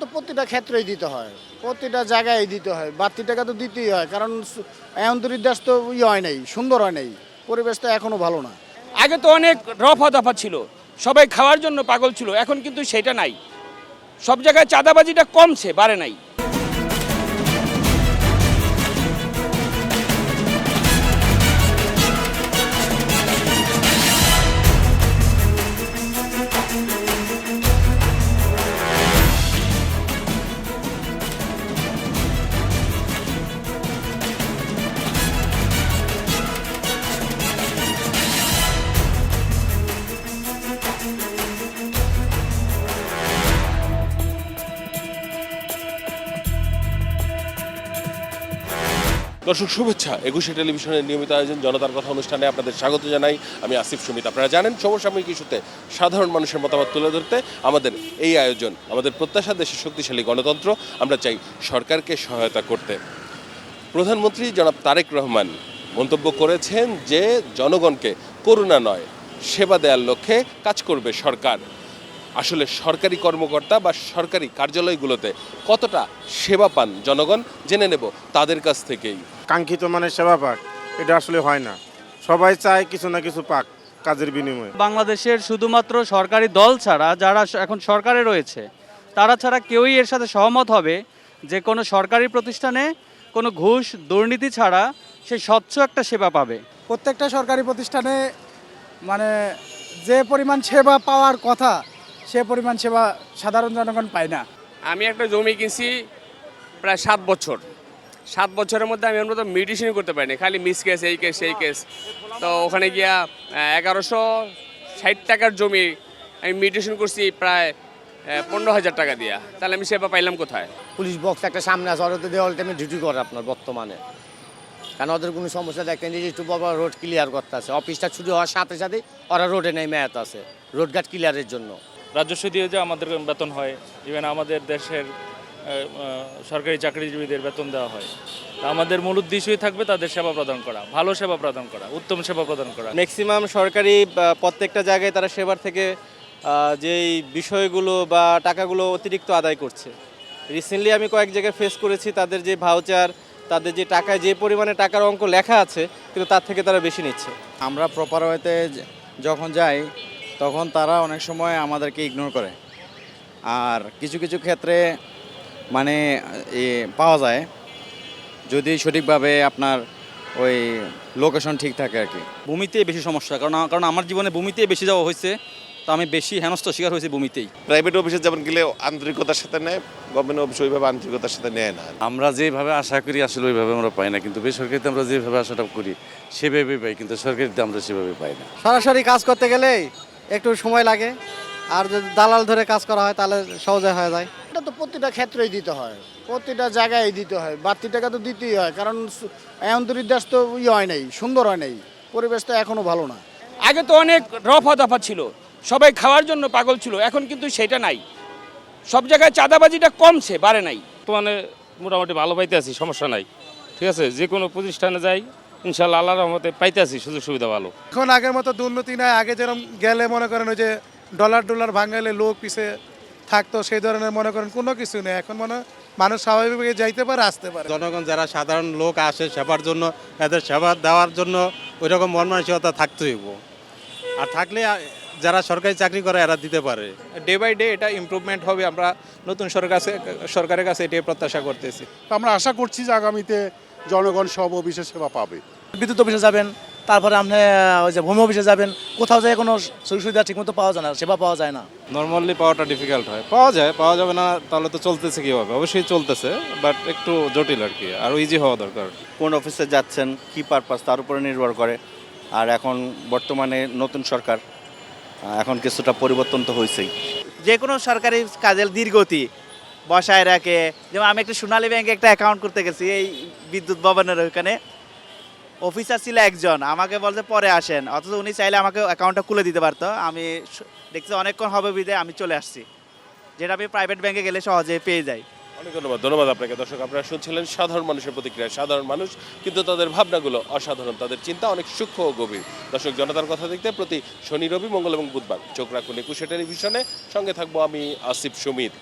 তো প্রতিটা ক্ষেত্রেই দিতে হয়, প্রতিটা জায়গায় দিতে হয়, বাড়তি টাকা তো দিতেই হয়, কারণ এমনতরির দেশ তো হয় নাই, সুন্দর হয় নাই, পরিবেশ তো এখনো ভালো না। আগে তো অনেক রফা দফা ছিল, সবাই খাওয়ার জন্য পাগল ছিল, এখন কিন্তু সেটা নাই। সব জায়গায় চাঁদাবাজিটা কমছে, বাড়ে নাই। দর্শক শুভেচ্ছা, ২১শে টেলিভিশনের নিয়মিত আয়োজন জনতার কথা অনুষ্ঠানে আপনাদের স্বাগত জানাই। আমি আসিফ সুমিত। আপনারা জানেন সমসাময়িক ইস্যুতে সাধারণ মানুষের মতামত তুলে ধরতে আমাদের এই আয়োজন। আমাদের প্রত্যাশা দেশের শক্তিশালী গণতন্ত্র, আমরা চাই সরকারকে সহায়তা করতে। প্রধানমন্ত্রী জনাব তারেক রহমান মন্তব্য করেছেন যে জনগণকে করুণা নয় সেবা দেওয়ার লক্ষ্যে কাজ করবে সরকার। আসলে সরকারি কর্মকর্তা বা সরকারি কার্যালয়গুলোতে কতটা সেবা পান জনগণ জেনে নেব তাদের কাছ থেকেই। কাঙ্ক্ষিত মানে সেবা পাক, এটা আসলে হয় না। সবাই চায় কিছু না কিছু পাক কাজের বিনিময়ে। বাংলাদেশের শুধুমাত্র সরকারি দল ছাড়া যারা এখন সরকারে রয়েছে তারা ছাড়া কেউই এর সাথে সহমত হবে যে কোনো সরকারি প্রতিষ্ঠানে কোনো ঘুষ দুর্নীতি ছাড়া সে স্বচ্ছ একটা সেবা পাবে। প্রত্যেকটা সরকারি প্রতিষ্ঠানে মানে যে পরিমাণ সেবা পাওয়ার কথা সে পরিমাণ সেবা সাধারণ জনগণ পায় না। আমি একটা জমি কিনছি প্রায় 7 বছর। 7 বছরের মধ্যে আমি অন্তত মেডিসিন করতে পারিনি, খালি মিস কেস, এই কেস সেই কেস। তো ওখানে গিয়া 1160 টাকার জমি আমি মেডিসিন করছি প্রায় 15,000 টাকা দিয়া। তাহলে আমি সেবা পাইলাম কোথায়? পুলিশ বক্স একটা সামনে আছে, ওরা তো দেওয়াল টাইমে ডিউটি করে আপনার বর্তমানে, কারণ ওদের কোনো সমস্যা দেখতেন যে একটু বাবা রোড ক্লিয়ার করতে আছে, অফিসটা ছুটি হওয়ার সাথে সাথে ওরা রোডে নেই মেয়াদ আছে রোডঘাট ক্লিয়ারের জন্য। রাজস্ব দিয়ে যে আমাদের বেতন হয়, ইভেন আমাদের দেশের সরকারি চাকরিজীবীদের বেতন দেওয়া হয়। আমাদের মূল উদ্দেশ্যই থাকবে তাদের সেবা প্রদান করা, ভালো সেবা প্রদান করা, উত্তম সেবা প্রদান করা। ম্যাক্সিমাম সরকারি প্রত্যেকটা জায়গায় তারা সেবার থেকে যেই বিষয়গুলো বা টাকাগুলো অতিরিক্ত আদায় করছে। রিসেন্টলি আমি কয়েক জায়গায় ফেস করেছি তাদের যে ভাউচার, তাদের যে টাকায় যে পরিমাণে টাকার অঙ্ক লেখা আছে কিন্তু তার থেকে তারা বেশি নিচ্ছে। আমরা প্রপার ওয়েতে যখন যাই তখন তারা অনেক সময় আমাদেরকে ইগনোর করে, আর কিছু কিছু ক্ষেত্রে মানে পাওয়া যায় যদি সঠিকভাবে আপনার ওই লোকেশন ঠিক থাকে আর কি। ভূমিতে বেশি সমস্যা, কারণ আমার জীবনে ভূমিতেই বেশি যাওয়া হয়েছে, তো আমি বেশি হেনস্থ শিকার হয়েছি ভূমিতেই। প্রাইভেট অফিসে যেমন গেলে আন্তরিকতার সাথে নেয়, গভর্নমেন্ট অফিস ওইভাবে আন্তরিকতার সাথে নেয় না। আমরা যেভাবে আশা করি আসলে ওইভাবে আমরা পাই না, কিন্তু বেসরকারিতে আমরা যেভাবে আশাটা করি সেভাবে পাই, কিন্তু সরকারিতে আমরা সেভাবে পাই না। সরাসরি কাজ করতে গেলে একটু সময় লাগে, আর যদি দালাল ধরে কাজ করা হয় তাহলে সহজে হয়ে যায়। এটা তো প্রতিটা ক্ষেত্রেই দিতে হয়, প্রতিটা জায়গায় দিতে হয়, বাড়তি টাকা তো দিতেই হয়, কারণ এমনতরির দেশ তো হয় নাই, সুন্দর হয় নাই, পরিবেশ তো এখনো ভালো না। আগে তো অনেক রফা দফা ছিল, সবাই খাওয়ার জন্য পাগল ছিল, এখন কিন্তু সেটা নাই। সব জায়গায় চাঁদাবাজিটা কমছে, বাড়ে নাই। বর্তমানে মোটামুটি ভালো পাইতে আছি, সমস্যা নাই। ঠিক আছে, যে কোনো প্রতিষ্ঠানে যাই ইনশাল্লাহ আল্লাহর রহমতে পাইতে আছি সুযোগ সুবিধা ভালো। এখন আগের মতো দুর্নীতি নাই। আগে যেরকম গেলে মনে করেন ওই যে ডলার ভাঙালে লোক পিছে থাকতো, সেই ধরনের মনে করেন কোনো কিছু নেই। এখন মানুষ স্বাভাবিকভাবে যাইতে পারে, আসতে পারে। জনগণ যারা সাধারণ লোক আসে সেবার জন্য, এদের সেবা দেওয়ার জন্য ওই রকম মন মানসিকতা থাকতে হইব, আর থাকলে যারা সরকারি চাকরি করে এরা দিতে পারে। ডে বাই ডে এটা ইমপ্রুভমেন্ট হবে, আমরা নতুন সরকারের কাছে এটাই প্রত্যাশা করতেছি। আমরা আশা করছি যে আগামীতে জনগণ সব অফিসে সেবা পাবে। বিদ্যুৎ অফিসে যাবেন, তারপরে আপনি ওই যে ভূমি অফিসে যাবেন, কোথাও যায় কোনো সুযোগ সুবিধা ঠিকমতো পাওয়া যায় না, সেবা পাওয়া যায় না। নর্মালি পাওয়াটা ডিফিকাল্ট হয়, পাওয়া যায়, পাওয়া যাবে না তাহলে তো চলতেছে কীভাবে? অবশ্যই চলতেছে, বাট একটু জটিল আর কি, আরও ইজি হওয়া দরকার। কোন অফিসে যাচ্ছেন, কি পারপাস, তার উপরে নির্ভর করে। আর এখন বর্তমানে নতুন সরকার, এখন কিছুটা পরিবর্তন তো হয়েছেই। যে কোনো সরকারি কাজের দীর্ঘতি বসায় রাখে। যেমন আমি একটা সোনালী ব্যাংকে একটা অ্যাকাউন্ট করতে গেছি, এই বিদ্যুৎ ভবনের ওইখানে অফিসার ছিল একজন, আমাকে বলছে পরে আসেন, অথচ উনি চাইলে আমাকে অ্যাকাউন্টটা খুলে দিতে পারতো। আমি দেখছি অনেকক্ষণ হবে বিদায় আমি চলে আসছি, যেটা আমি প্রাইভেট ব্যাংকে গেলে সহজে পেয়ে যাই। অনেক ধন্যবাদ আপনাকে। দর্শক, আপনারা শুনছিলেন সাধারণ মানুষের প্রতিক্রিয়া। সাধারণ মানুষ কিন্তু তাদের ভাবনাগুলো অসাধারণ, তাদের চিন্তা অনেক সূক্ষ্ম ও গভীর। দর্শক, জনতার কথা দেখতে প্রতি শনি, রবি, মঙ্গল এবং বুধবার চোখ রাখুন ২১শে টেলিভিশনে। সঙ্গে থাকবো আমি আসিফ সুমিত।